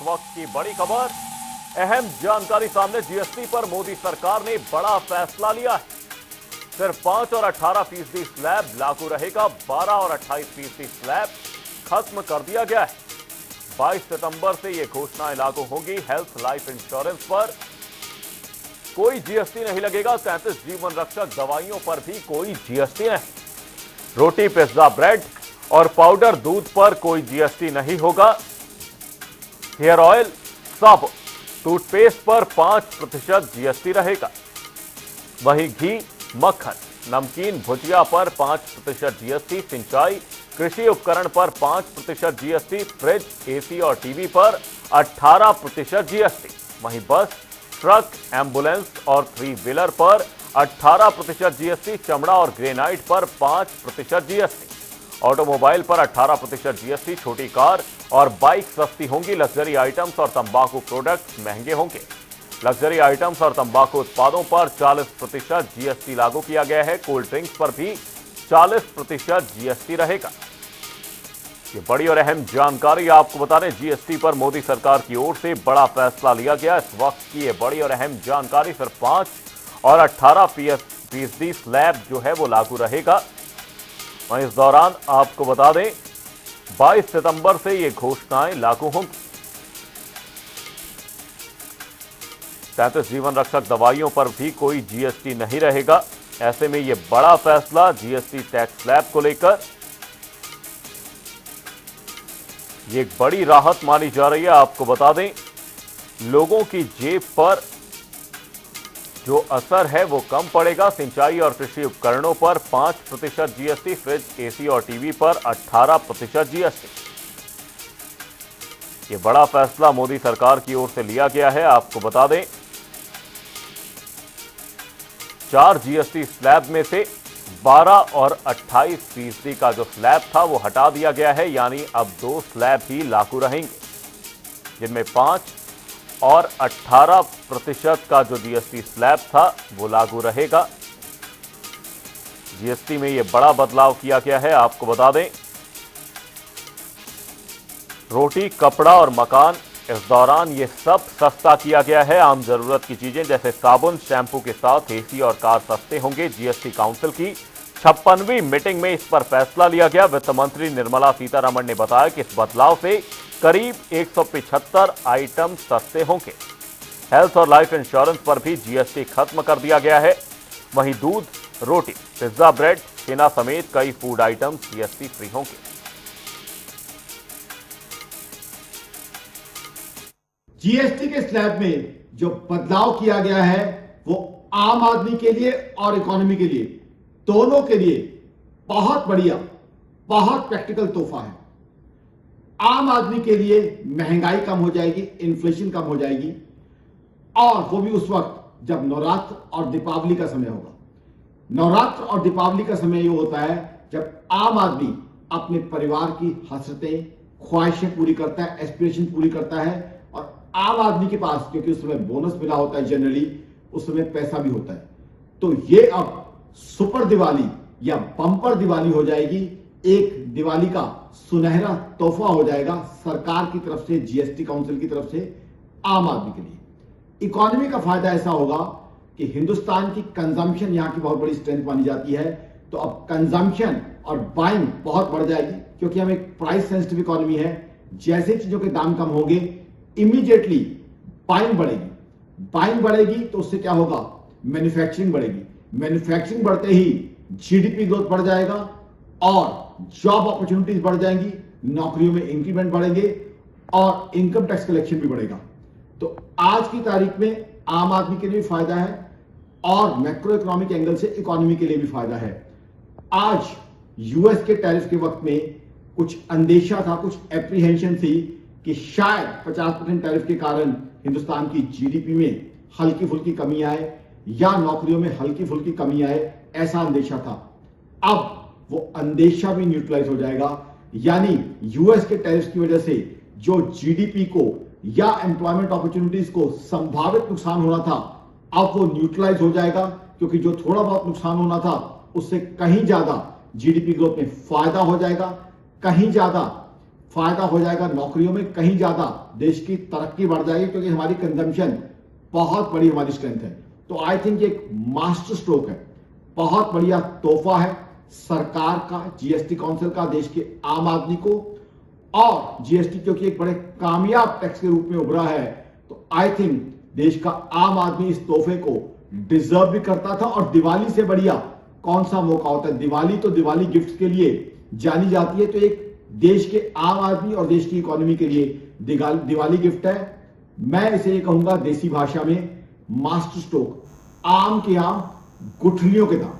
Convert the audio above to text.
वक्त की बड़ी खबर, अहम जानकारी सामने। जीएसटी पर मोदी सरकार ने बड़ा फैसला लिया है। सिर्फ 5 और 18% स्लैब लागू रहेगा। 12 और 28% स्लैब खत्म कर दिया गया है। 22 सितंबर से ये घोषणाएं लागू होंगी। हेल्थ लाइफ इंश्योरेंस पर कोई जीएसटी नहीं लगेगा। 37 जीवन रक्षक दवाइयों पर भी कोई जीएसटी नहीं। रोटी, पिज्जा, ब्रेड और पाउडर दूध पर कोई जीएसटी नहीं होगा। हेयर ऑयल, साबुन, टूथपेस्ट पर 5% जीएसटी रहेगा। वहीं घी, मक्खन, नमकीन, भुजिया पर 5% जीएसटी। सिंचाई, कृषि उपकरण पर 5% जीएसटी। फ्रिज, एसी और टीवी पर 18% जीएसटी। वहीं बस, ट्रक, एम्बुलेंस और 3 व्हीलर पर 18% जीएसटी। चमड़ा और ग्रेनाइट पर 5% जीएसटी। ऑटोमोबाइल पर 18% जीएसटी। छोटी कार और बाइक सस्ती होंगी। लग्जरी आइटम्स और तंबाकू प्रोडक्ट्स महंगे होंगे। लग्जरी आइटम्स और तंबाकू उत्पादों पर 40% जीएसटी लागू किया गया है। कोल्ड ड्रिंक्स पर भी 40% जीएसटी रहेगा। ये बड़ी और अहम जानकारी आपको बता दें, जीएसटी पर मोदी सरकार की ओर से बड़ा फैसला लिया गया। इस वक्त की ये बड़ी और अहम जानकारी, सिर्फ 5 और 18% स्लैब जो है वो लागू रहेगा। वहीं इस दौरान आपको बता दें 22 सितंबर से ये घोषणाएं लागू होंगी। 37 जीवन रक्षक दवाइयों पर भी कोई जीएसटी नहीं रहेगा। ऐसे में ये बड़ा फैसला जीएसटी टैक्स स्लैब को लेकर ये एक बड़ी राहत मानी जा रही है। आपको बता दें, लोगों की जेब पर जो असर है वो कम पड़ेगा। सिंचाई और कृषि उपकरणों पर 5% जीएसटी। फ्रिज, एसी और टीवी पर 18% जीएसटी। ये बड़ा फैसला मोदी सरकार की ओर से लिया गया है। आपको बता दें, 4 जीएसटी स्लैब में से 12 और 28% का जो स्लैब था वो हटा दिया गया है। यानी अब 2 स्लैब ही लागू रहेंगे, जिनमें 5 और 18% का जो जीएसटी स्लैब था वो लागू रहेगा। जीएसटी में ये बड़ा बदलाव किया गया है। आपको बता दें, रोटी, कपड़ा और मकान, इस दौरान ये सब सस्ता किया गया है। आम जरूरत की चीजें जैसे साबुन, शैम्पू के साथ एसी और कार सस्ते होंगे। जीएसटी काउंसिल की 56वीं मीटिंग में इस पर फैसला लिया गया। वित्त मंत्री निर्मला सीतारमण ने बताया कि इस बदलाव से करीब 175 आइटम सस्ते होंगे। हेल्थ और लाइफ इंश्योरेंस पर भी जीएसटी खत्म कर दिया गया है। वहीं दूध, रोटी, पिज्जा, ब्रेड, छेना समेत कई फूड आइटम्स जीएसटी फ्री होंगे। जीएसटी के स्लैब में जो बदलाव किया गया है वो आम आदमी के लिए और इकोनॉमी के लिए, दोनों के लिए बहुत बढ़िया, बहुत प्रैक्टिकल तोहफा है। आम आदमी के लिए महंगाई कम हो जाएगी, इन्फ्लेशन कम हो जाएगी, और वो भी उस वक्त जब नवरात्र और दीपावली का समय होगा। नवरात्र और दीपावली का समय ये होता है जब आम आदमी अपने परिवार की हसरतें, ख्वाहिशें पूरी करता है, एस्पिरेशन पूरी करता है। और आम आदमी के पास, क्योंकि उस समय बोनस मिला होता है, जनरली उस समय पैसा भी होता है, तो ये अब सुपर दिवाली या बम्पर दिवाली हो जाएगी। एक दिवाली का सुनहरा तोहफा हो जाएगा सरकार की तरफ से, जीएसटी काउंसिल की तरफ से आम आदमी के लिए। इकोनॉमी का फायदा ऐसा होगा कि हिंदुस्तान की कंजम्पशन यहां की बहुत बड़ी स्ट्रेंथ मानी जाती है, तो अब कंजम्पशन और बाइंग बहुत बढ़ जाएगी, क्योंकि हम एक प्राइस सेंसिटिव इकोनॉमी है। जैसे चीजों के दाम कम होंगे, इमीडिएटली बाइंग बढ़ेगी। बाइंग बढ़ेगी तो उससे क्या होगा? मैन्युफैक्चरिंग बढ़ेगी। मैन्युफैक्चरिंग बढ़ते ही जीडीपी ग्रोथ बढ़ जाएगा और जॉब अपॉर्चुनिटीज बढ़ जाएंगी, नौकरियों में इंक्रीमेंट बढ़ेंगे और इनकम टैक्स कलेक्शन भी बढ़ेगा। तो आज की तारीख में आम आदमी के लिए भी फायदा है और मैक्रो इकोनॉमिक एंगल से इकोनॉमी के लिए भी फायदा है। आज यूएस के टैरिफ के वक्त में कुछ अंदेशा था, कुछ एप्रीहेंशन थी कि शायद 50% टैरिफ के कारण हिंदुस्तान की जीडीपी में हल्की फुल्की कमी आए या नौकरियों में हल्की फुल्की कमी आए, ऐसा अंदेशा था। अब वो अंदेशा भी न्यूट्रलाइज हो जाएगा। यानी यूएस के टैरिफ की वजह से जो जीडीपी को या एम्प्लॉयमेंट अपॉर्चुनिटीज को संभावित नुकसान होना था, अब वो न्यूट्रलाइज हो जाएगा, क्योंकि जो थोड़ा बहुत नुकसान होना था उससे कहीं ज्यादा जीडीपी ग्रोथ में फायदा हो जाएगा, कहीं ज्यादा फायदा हो जाएगा नौकरियों में, कहीं ज्यादा देश की तरक्की बढ़ जाएगी क्योंकि हमारी कंजम्पशन बहुत बड़ी हमारी स्ट्रेंथ है। तो आई थिंक एक मास्टर स्ट्रोक है, बहुत बढ़िया तोहफा है सरकार का, जीएसटी काउंसिल का देश के आम आदमी को। और जीएसटी क्योंकि एक बड़े कामयाब टैक्स के रूप में उभरा है, तो आई थिंक देश का आम आदमी इस तोहफे को डिजर्व भी करता था। और दिवाली से बढ़िया कौन सा मौका होता है? दिवाली तो दिवाली गिफ्ट के लिए जानी जाती है, तो एक देश के आम आदमी और देश की इकोनॉमी के लिए दिवाली गिफ्ट है। मैं इसे ये कहूंगा देसी भाषा में मास्टर स्ट्रोक, आम के आम गुठलियों के दाम।